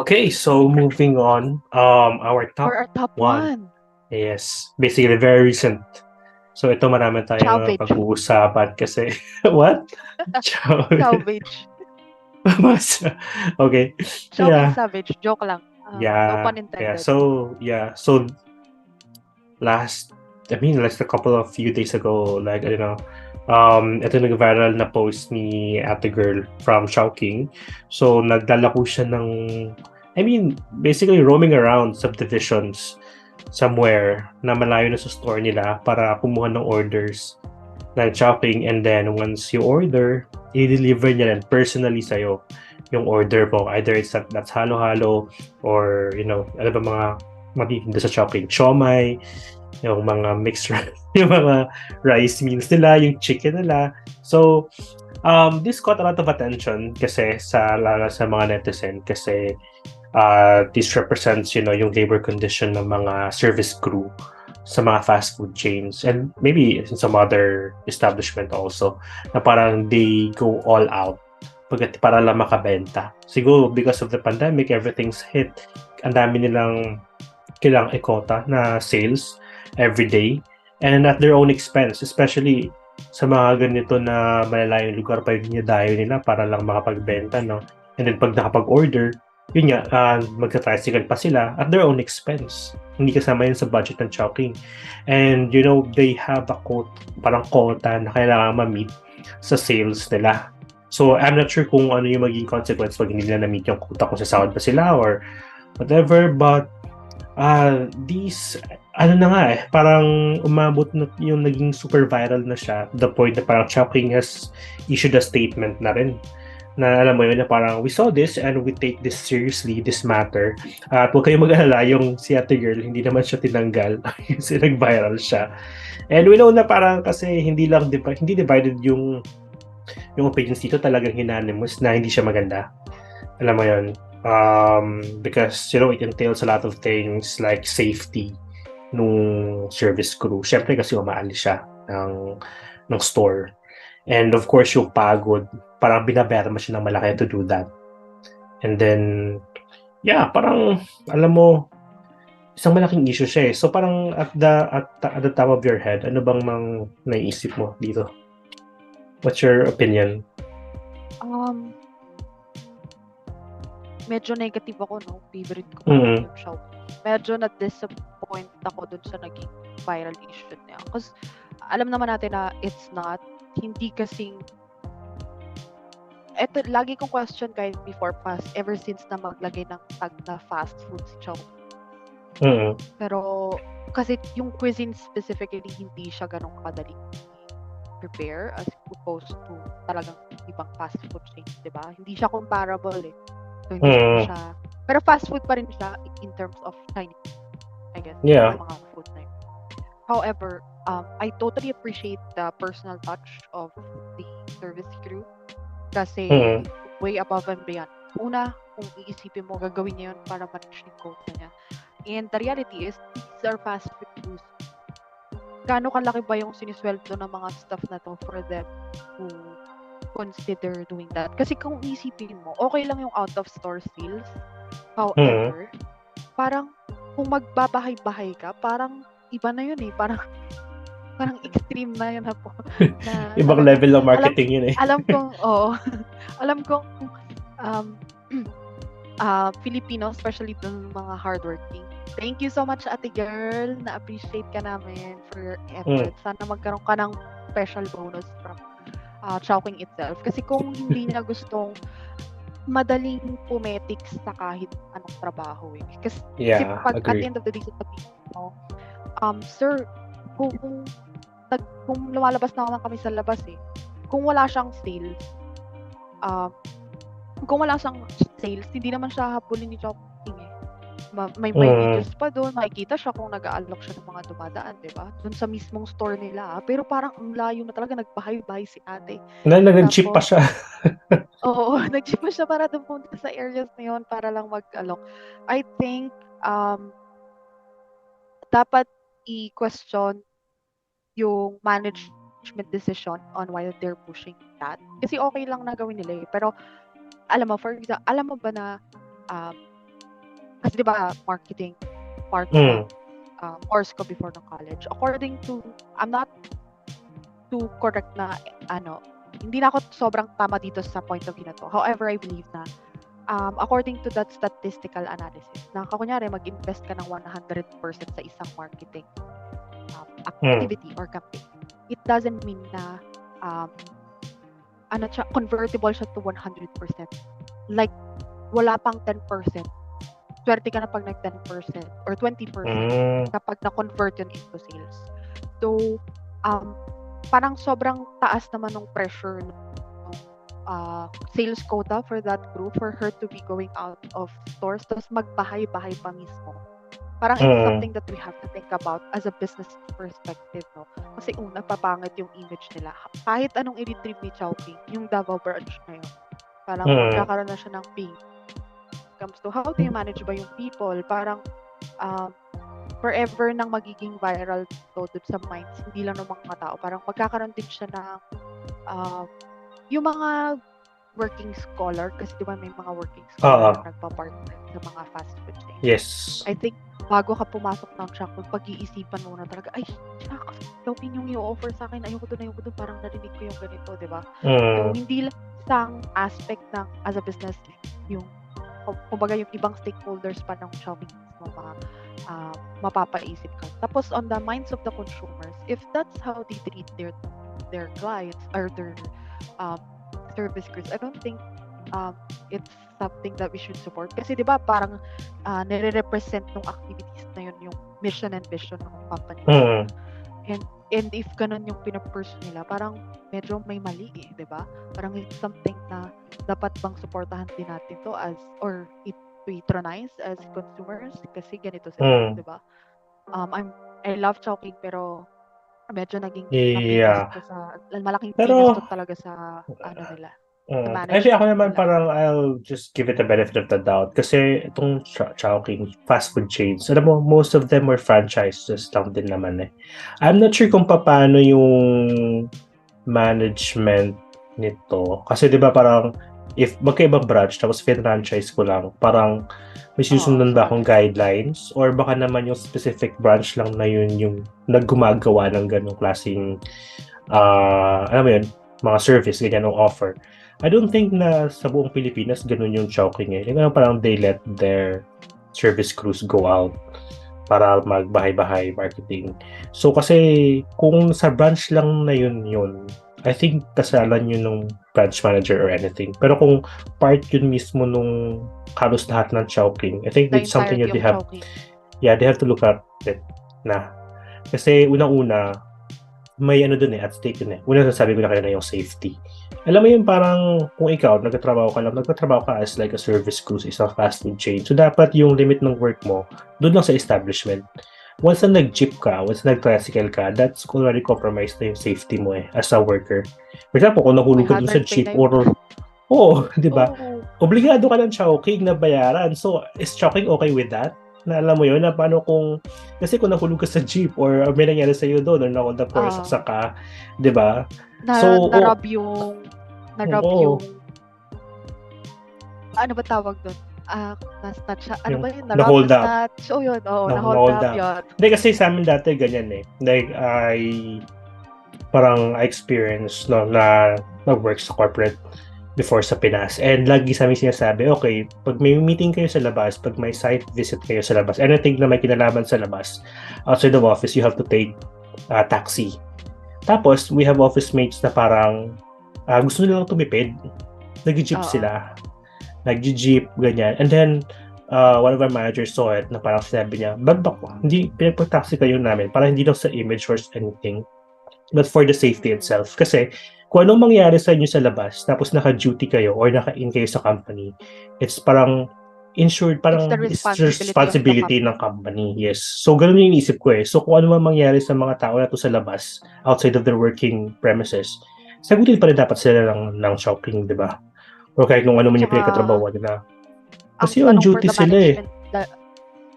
Okay, so moving on. Our For top our top one one, is basically very recent. So ito marami tayong salvage. pag-uusapan kasi what? Chow. Salvage. Mas- okay. Chowking Yeah. savage. Joke lang. No Yeah. pun Yeah. intended. So last like a couple of few days ago, like I don't know, ito nag-viral na post ni Ate Girl from Chowking. So nagdala ko siya ng basically roaming around subdivisions somewhere na malayo na sa store nila para kumuha ng orders ng Chowking, and then once you order, i-deliver niya rin personally sa'yo yung order mo. Either that's halo-halo or, ano ba mga matitinda sa Chowking? Siomai, yung mga mixed yung mga rice meals nila, yung chicken nila. So, this caught a lot of attention kasi lalo sa mga netizen kasi this represents, yung labor condition ng mga service crew sa mga fast food chains and maybe in some other establishment also na parang they go all out para lang makabenta. Siguro because of the pandemic, everything's hit. Ang dami nilang kailangang ikota na sales every day and at their own expense, especially sa mga ganito na malalayong lugar pa yung dinadayo nila para lang makapagbenta, no? And then pag nakapag-order, yun nga, magsa-tricycle pa sila at their own expense. Hindi kasama yun sa budget ng Chowking. And they have a parang quota na kailangan ma-meet sa sales nila. So, I'm not sure kung ano yung magiging consequence pag hindi nila na-meet yung quota, kung sasahod pa sila or whatever, but these, ano na nga parang umabot na yung naging super viral na siya, the point na parang Chowking has issued a statement na rin na alam mo yun na parang we saw this and we take this seriously, this matter. At huwag kayong mag-alala, yung si Ate Girl, hindi naman siya tinanggal kasi nag-viral siya. And we know na parang kasi hindi divided yung opinions dito, talagang unanimous na hindi siya maganda. Alam mo yun. Because it entails a lot of things like safety nung service crew. Siyempre kasi umaalis siya ng store. And of course, yung pagod, parang binabayaran mo siya ng malaki to do that. And then, yeah, parang, alam mo, isang malaking issue siya eh. So parang at the top of your head, ano bang naiisip mo dito? What's your opinion? Um, Medyo negative ako, no? Favorite ko Mm-hmm. yung show. Medyo na-disappoint ako dun sa naging viral issue niya. Kasi alam naman natin na it's not. Hindi kasing eto, lagi kong question kahit before ever since na maglagay ng tag na fast food si Chow. Mm-hmm. Pero kasi yung cuisine specifically hindi siya ganun kadali prepare as opposed to talagang ibang fast food chains, di ba? Hindi siya comparable eh. So hindi naman siya, pero fast food pa rin siya in terms of Chinese, I guess. Yeah. Yung mga food na yun. However, I totally appreciate the personal touch of the service crew kasi way above and beyond. Una, kung iisipin mo, gagawin niya yun para ma-reach yung quota niya. And the reality is, these are fast food crews. Gaano kalaki ba yung sinisweldo ng mga staff na to for them to consider doing that? Kasi kung isipin mo, okay lang yung out of store sales. However, parang kung magbabahay-bahay ka, parang iba na yun eh. Parang extreme na yun na po. Na, Ibang level ng marketing yun eh. Alam kong, alam kong Filipino, especially dun mga hardworking. Thank you so much, Ate Girl. Na-appreciate ka namin for your effort. Sana magkaroon ka ng special bonus from Chowking itself. Kasi kung hindi niya gustong madaling pumetics sa kahit anong trabaho eh. Kasi pag at the end of the day, sabihin mo, sir, kung lumalabas na naman kami sa labas eh, kung wala siyang sales, hindi naman siya habulin ni Chowking eh. May videos pa doon, makikita siya kung nag-aalok siya ng mga dumadaan, di ba? Doon sa mismong store nila. Pero parang ang layo na talaga, nagbahay-bahay si ate. Nag-chip pa siya. Oo, nag-chip pa siya para pumunta sa areas na yun para lang mag-alok. I think, dapat i-question yung management decision on why they're pushing that. Kasi okay lang na gawin nila eh. Pero, alam mo ba na kasi di ba marketing part Mm. ng course ko before ng college. According to, I'm not too correct na hindi na ako sobrang tama dito sa point of view na to. However, I believe na according to that statistical analysis, na kunyari mag-invest ka ng 100% sa isang marketing activity or campaign, it doesn't mean na convertible siya to 100%. Like, wala pang 10%. Swerte ka na pag nag 10% or 20% kapag na-convert yun into sales. So, parang sobrang taas naman ng pressure ng sales quota for that group for her to be going out of stores, tapos magbahay-bahay pa mismo. Parang it's something that we have to think about as a business perspective, no? Kasi una, papangit yung image nila. Kahit anong i-retrieve ni Chowking, yung Davao branch na yun, parang magkakaroon na siya ng ping. Comes to how do you manage ba yung people? Parang forever nang magiging viral to sa minds, hindi lang ng mga tao. Parang magkakaroon din siya ng yung mga working scholar, kasi di ba may mga working scholar na nagpa-part-time sa mga fast food chains. Yes. I think bago ka pumasok ng Shopee, pag-iisipan mo na talaga, ay, Shopee yung i-offer sa akin, ayoko doon, parang narinig ko yung ganito, di ba? So, hindi lang isang aspect ng as a business, yung kumbaga yung ibang stakeholders pa ng Shopee mapapaisip ka. Tapos on the minds of the consumers, if that's how they treat their clients or their service crews, I don't think it's something that we should support. Kasi 'di ba parang nire-represent ng activities na yun yung mission and vision ng company. And if ganun yung pinapursue nila, parang medyo may mali, 'di ba? Parang it's something na dapat bang suportahan din natin to as or patronize as consumers kasi ganito sila, 'di ba? I love Chowking, pero medyo naging napitas to sa malaking pinas to talaga sa nila. Ako naman parang I'll just give it a benefit of the doubt kasi itong Chowking fast food chains, alam mo, most of them were franchises lang din naman eh. I'm not sure kung paano yung management nito. Kasi di ba parang if magkaibang branch tapos franchise ko lang, parang may susundan ba akong guidelines or baka naman yung specific branch lang na yun yung naggumagawa ng ganong klaseng alam mo yun, mga service, ganyan ng offer. I don't think na sa buong Pilipinas ganun yung Chowking eh. Yung parang they let their service crews go out para magbahay-bahay marketing. So kasi kung sa branch lang na yun, I think kasalan yun ng branch manager or anything. Pero kung part yun mismo nung halos lahat ng Chowking, I think it's something that they have to look at it na. Kasi unang-una, may dun at stake yun eh. Una sabi ko na kanina yung safety. Alam mo yun, parang kung ikaw, nagtatrabaho ka as like a service crew sa isang fast food chain. So dapat yung limit ng work mo, doon lang sa establishment. Once na nag-jeep ka, once na nag-tricycle ka, that's already compromised na yung safety mo eh, as a worker. For example, kung nahulog ka dun sa jeep or di ba? Obligado ka ng Chowking na bayaran. So, is Chowking okay with that? Na alam mo yun, na paano kung, kasi kung nahulog ka sa jeep or may nangyari sa'yo doon or na-hold up or saksak ka, di ba? So, narab yung ano ba tawag doon? Na-snatch, ano ba yun? Na-hold up. So yun, na-hold up yun. Hindi, kasi sa amin dati ganyan eh. Like, I experienced na nag-work sa corporate before sa Pinas. And lagi sa amin sinasabi, okay, pag may meeting kayo sa labas, pag may site visit kayo sa labas, anything na may kinalaman sa labas, outside of office, you have to take taxi. Tapos, we have office mates na parang gusto nilang tumipid. Nag-jeep sila. Nag-jeep, ganyan. And then, one of our managers saw it na parang sinabi niya, bagbak mo, hindi pinagpag-taxi kayo namin para hindi lang sa image or anything, but for the safety itself. Kasi, kung anong mangyari sa inyo sa labas, tapos naka-duty kayo or naka-in kayo sa company, it's parang insured, parang it's the responsibility ng company. Yes. So, ganun yung inisip ko eh. So, kung ano man mangyari sa mga tao na to sa labas, outside of their working premises, sagutin pa rin dapat sila ng Chowking, di ba? O kahit nung ano man yung pinagkatrabaho nila. Kasi on duty sila eh.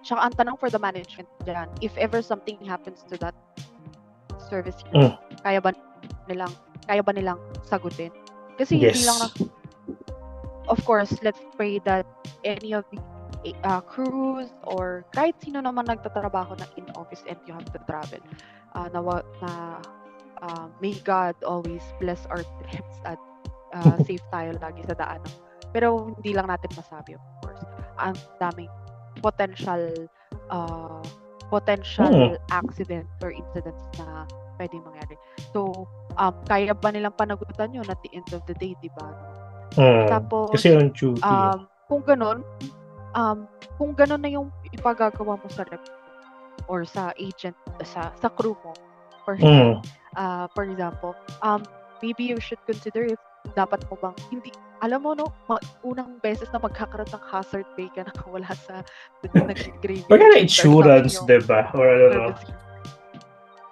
Tsaka ang tanong for the management dyan, if ever something happens to that service, kaya ba nilang sagutin? Kasi hindi lang of course, let's pray that any of the crews or kahit sino naman nagtatrabaho na in office and you have to travel. May God always bless our trips at safe tayo lagi sa daan. Pero hindi lang natin masabi, of course. Ang daming potential accident or incidents na pwede mangyari. So, kaya ba nilang panagutan yun at the end of the day, di ba? Tapos, kasi on duty. Kung ganun na yung ipagagawa mo sa rep or sa agent, sa crew mo, for example, maybe you should consider if dapat mo bang, hindi, alam mo, no, unang beses na magkakaroon ng hazard pay ka na wala sa nag-gravy. Pagka insurance, diba? Or I don't know.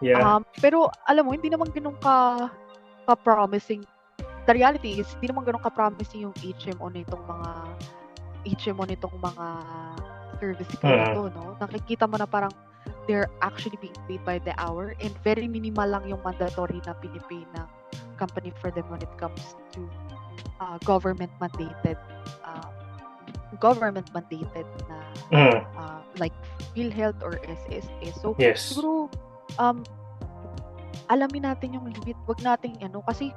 Yeah. Pero, alam mo, hindi naman ganun ka-promising. The reality is, hindi naman ganun ka-promising yung HMO nitong mga service crew na to, no? Nakikita mo na parang they're actually being paid by the hour and very minimal lang yung mandatory na pinipay ng company for them when it comes to government mandated na like PhilHealth or SSS. So siguro alamin natin yung limit, wag nating kasi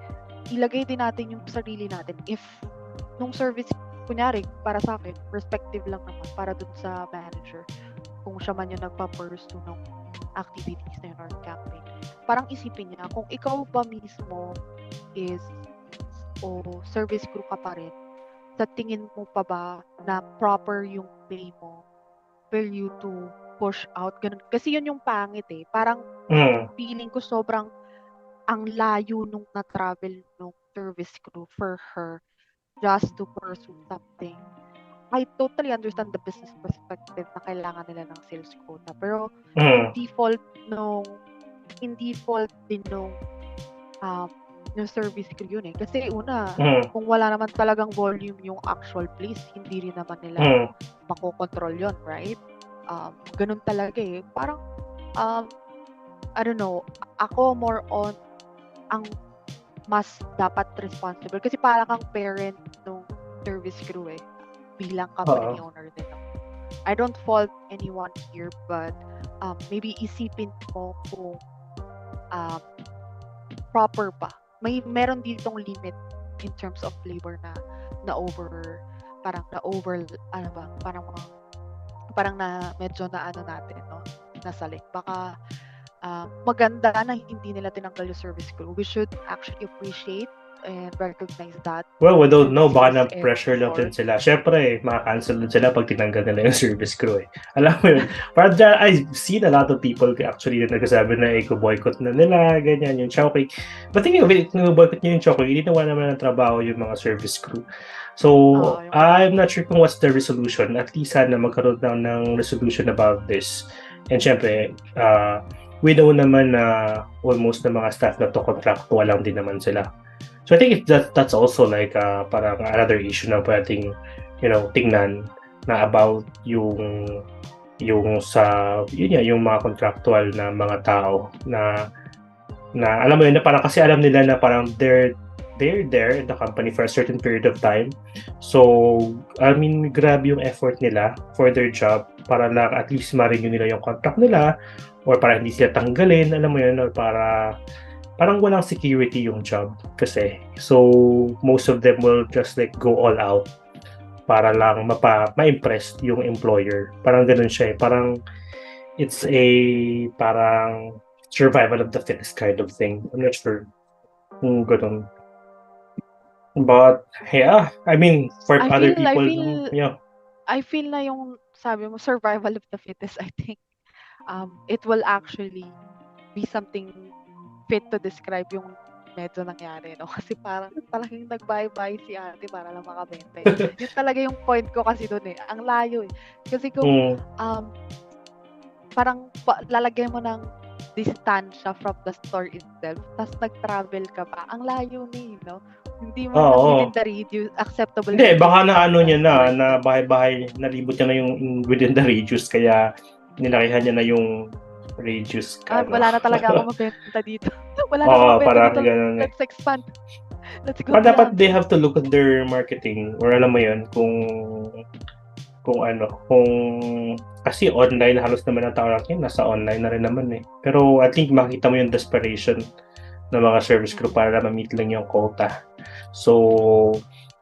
ilagay din natin yung sarili natin. If nung service, kunyari para sa akin, perspective lang naman para dun sa manager, kung siya man yung nagpa-pursue ng activities na yun or campaign, parang isipin niya, kung ikaw ba mismo is service crew ka pa rin, sa tingin mo pa ba na proper yung pay mo for you to push out? Ganun. Kasi yun yung pangit Parang feeling ko sobrang ang layo nung na-travel nung service crew for her just to pursue something. I totally understand the business perspective na kailangan nila ng sales quota. Pero in default din nung service crew yun Kasi una, kung wala naman talagang volume yung actual place, hindi rin naman nila makokontrol yun, right? Ganun talaga Parang, I don't know, ako more on ang mas dapat responsible. Kasi parang kang parent nung service crew bilang company owner din. I don't fault anyone here, but maybe isipin mo kung proper pa. Meron ditong limit in terms of labor na over parang na medyo na natin nasalik. Baka maganda na hindi nila tinanggal yung service crew. We should actually appreciate and recognize that. Well, we don't know. Baka na-pressure lang din sila. Siyempre, maka-cancel din sila pag tinanggal nila yung service crew Alam mo yun. Parang dyan, I've seen a lot of people actually na nagsasabi na boycott na nila, ganyan, yung Chowking. But thinking of it, boycott nyo yung Chowking, hindi naman naman ng trabaho yung mga service crew. So, I'm not sure kung what's the resolution. At least sana magkaroon ng resolution about this. And syempre, we know naman na almost na mga staff na to contractual lang din naman sila. So I think that's also like parang another issue na pwedeng tingnan na about yung mga contractual na mga tao na alam mo yun na parang kasi alam nila na parang they're there in the company for a certain period of time. So I mean, grabe yung effort nila for their job para lang at least ma-renew nila yung contract nila or para hindi sila tanggalin, alam mo yun, or parang walang security yung job kasi. So most of them will just like go all out para lang ma-impress yung employer. Parang ganun siya parang it's parang survival of the fittest kind of thing. I'm not sure kung ganun. But yeah, I mean, for other people, I feel na yung sabi mo survival of the fittest, I think it will actually be something fit to describe yung medyo nangyari, kasi parang talagang nag-bye-bye si ate para lang makabenta. Yun talaga yung point ko kasi doon ang layo kasi kung parang lalagay mo ng distansya from the store itself, tapos nag-travel ka pa, ang layo hindi mo within the radius acceptable. Hindi, baka na niya na bahay-bahay, nalibot niya na yung within the radius, kaya nilakihan niya na yung radius. Wala na talaga ako mabenta dito. Wala na ako mabenta dito. Let's expand. Let's go. Dapat they have to look at their marketing or alam mo yun, kung kung kasi online halos naman ang tao natin, nasa online na rin naman eh. Pero I think makita mo yung desperation ng mga service crew para ma-meet lang yung quota. So,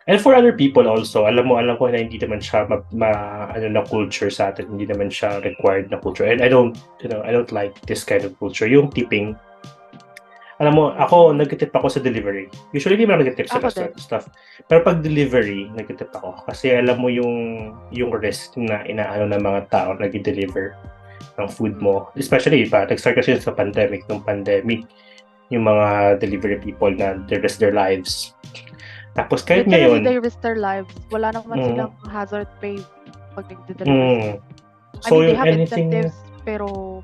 and for other people also, alam ko na hindi naman siya na culture sa atin, hindi naman siya required na culture. And I don't like this kind of culture. Yung tipping, alam mo, ako, nag-tip ako sa delivery. Usually, hindi mo nag-tip sa Ako restaurant stuff. Pero pag delivery, nag-tip ako. Kasi alam mo yung risk na inaano ng mga tao nag-deliver ng food mo. Especially, nag-start kasi sa pandemic. Nung pandemic, yung mga delivery people na they risk their lives. Tapos kahit Literally, ngayon... they risk their lives. Wala naman silang hazard pay pag nag-deliver. So, they have anything... incentives, pero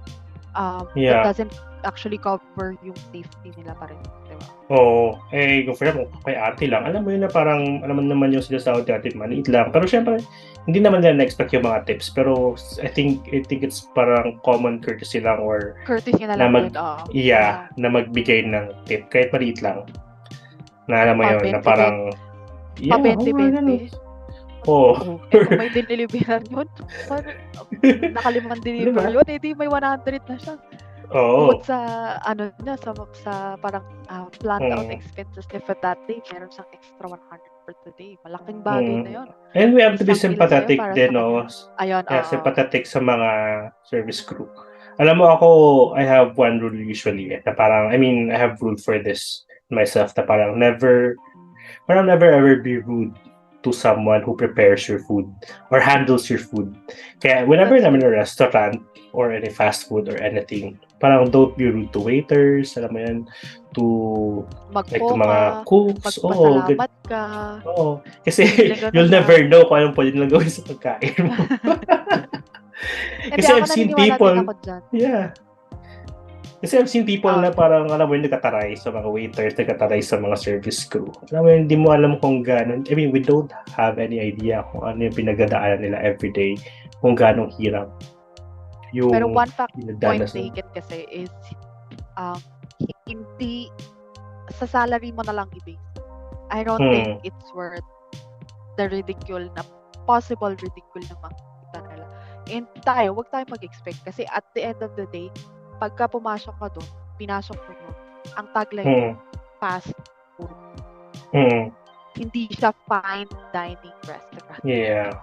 it doesn't actually cover yung safety nila pa rin, diba? Oo. Kung for example, kay ate lang, alam mo yun na parang, alam mo naman yung sinasahod ate, maliit lang. Pero syempre, hindi naman nila na-expect yung mga tips. Pero I think it's parang common courtesy lang or courtesy na lang na magbigay ng tip. Kahit maliit lang. Na alam mo yun, na parang... Pa-20-20. Oo. Kung may diniliberan yun, nakalimang deliver yun, edi may 100 na siya. Oo. Sa sa parang planned out expenses niya for that day, meron siyang extra 100 for today. Malaking bagay na yun. And we have to be sympathetic din, no? Ayun, sympathetic sa mga service crew. Alam mo ako, I have one rule usually na parang, I have rule for this myself na parang never ever be rude to someone who prepares your food or handles your food. Kaya whenever I'm in a restaurant or any fast food or anything, parang don't be rude to waiters, alam mo yan, to mga cooks. Magpasalamat ka. Oo. Kasi you'll never know kung anong pwede nilang gawin sa pagkain mo. Kasi I've seen people, kasi I've seen people na parang, alam mo yun, nagkataray sa mga waiters, nagkataray sa mga service crew. Alam mo yun, hindi mo alam kung gano'n. We don't have any idea kung ano yung pinagdadaanan nila everyday, kung gano'ng hirap. Pero one point taken kasi is, hindi, sa salary mo na lang i-base. I don't think it's worth the possible ridicule na makikita nila. And wag tayo mag-expect kasi at the end of the day, pagka pumasok ka doon, pinasok mo yun, ang tagline fast food. Hindi siya fine dining restaurant. Yeah.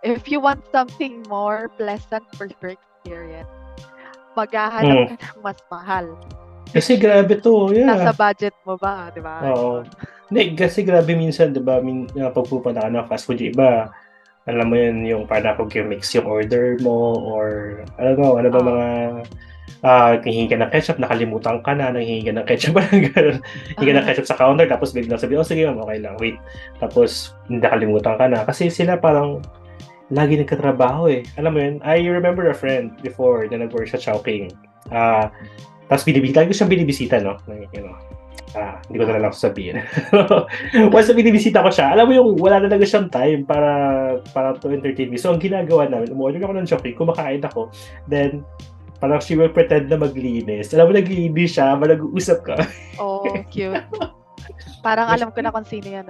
If you want something more pleasant for your experience, maghahanap ka ng mas mahal. Kasi grabe to, Nasa budget mo ba, di ba? Oo. Hindi, kasi grabe minsan, di ba, pag pupunta ka ng fast food, iba, alam mo yun, yung parang mix yung order mo, or, ano ba mga, hihingi ka ng ketchup, nakalimutan ka na, nanghihingi ka ng ketchup, parang gano'n. Hihingi ka ng ketchup sa counter, tapos biglang sabi, sige ma'am, okay lang, wait. Tapos, nakalimutan ka na. Kasi sila parang, lagi nagkatrabaho eh. Alam mo yun, I remember a friend before na nag-work sa Chowking. Tapos lagi ko siyang binibisita, no? Hindi ko na lang sabihin. Once na binibisita ko siya, alam mo yung wala na talaga siyang time para to entertain me. So, ang ginagawa namin, umorder ako ng Chowking, kumakain ako, then, parang she will pretend na maglinis. Alam mo, naglinis siya, nag-uusap ka. Oh, cute. Parang alam ko na kung sino yan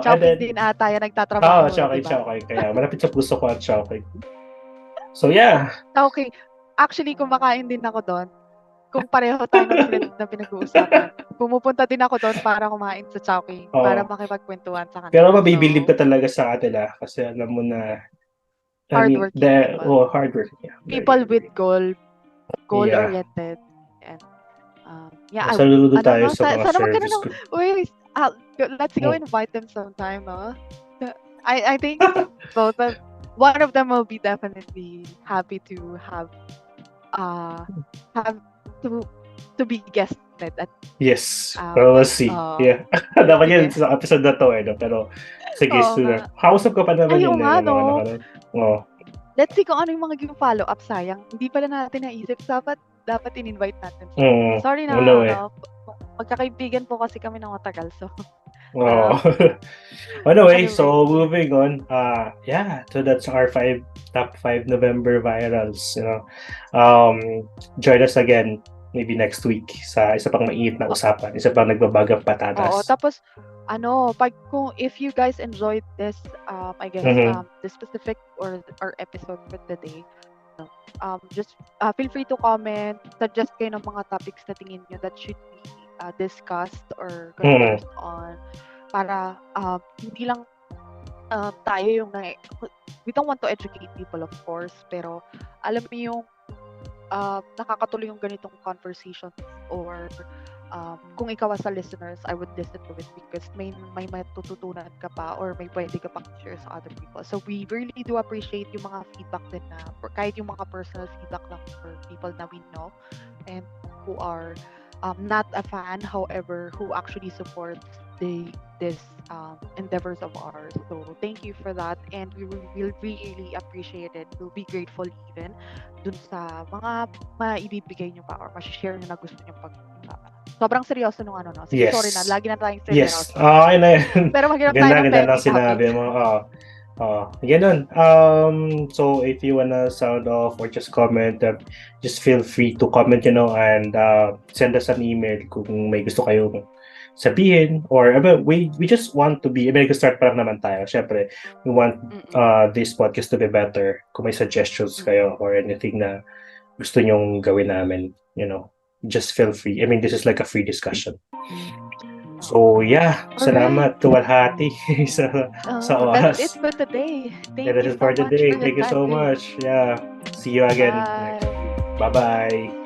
Chowking din ata yan nagtatrabaho. Chowking. Kaya malapit sa puso ko at Chowking. So, yeah. Okay. Actually, kumakain din ako doon. Kung pareho tayo ng friends na pinag-uusapan. Pumupunta din ako doon para kumain sa Chowking. Para makipagkwentuhan sa kanila. Pero mabibilib ka talaga sa kanila kasi alam mo na hardworking. Hardworking. Yeah. People with goal-oriented. And saludo tayo sa mga service crew. Let's go invite them sometime, no? I think one of them will be definitely happy to have to be guested at we'll see. Dapat yan sa episode na to pero sige, kausap ka pa naman yun. Let's see kung ano yung mga follow-up. Sayang, hindi pala natin naisip. Dapat in-invite natin. Sorry na, magkakaibigan po kasi kami ng matagal. So, anyway, so moving on. So that's our top 5 November virals. Join us again maybe next week sa isa pang mainit na usapan, isa pang nagbabagang Oo, patatas. tapos if you guys enjoyed this, I guess, Mhm. this specific or episode for today, no, just feel free to comment, suggest kayo ng mga topics na tingin nyo that should be discussed or Mhm. conversed on para hindi lang tayo yung we don't want to educate people, of course, pero alam mo yung nakakatuloy yung ganitong conversations, or kung ikaw as a listeners, I would listen to it because may matututunan ka pa or may pwede ka pang share sa other people. So we really do appreciate yung mga feedback din na, kahit yung mga personal feedback lang for people na we know and who are not a fan, however, who actually supports this endeavors of ours. So thank you for that, and we will really appreciate it. We'll be grateful even dun sa mga maibibigay nyo pa or ma-share nyo na gusto nyo pag-usapan. Sobrang seryoso nung ano, no? Sige, sorry na. Yes. Lagi na tayong Yes. seryoso. Okay na yan. Pero maghanap tayo Ganda, ng ganda ng petty sinabi topics. mo. Ganun. So if you wanna sound off or just comment, just feel free to comment, and send us an email kung may gusto kayong sabihin, or we just want to be, nag-start pa lang naman tayo. Syempre, we want this podcast to be better. Kung may suggestions kayo or anything na gusto nyong gawin namin, just feel free. This is like a free discussion. So yeah, salamat Tuwalhati sa oras. That's it for today. Thank That you is so for much today. for your Thank you time. so much. Yeah. See you again. Bye. Bye-bye.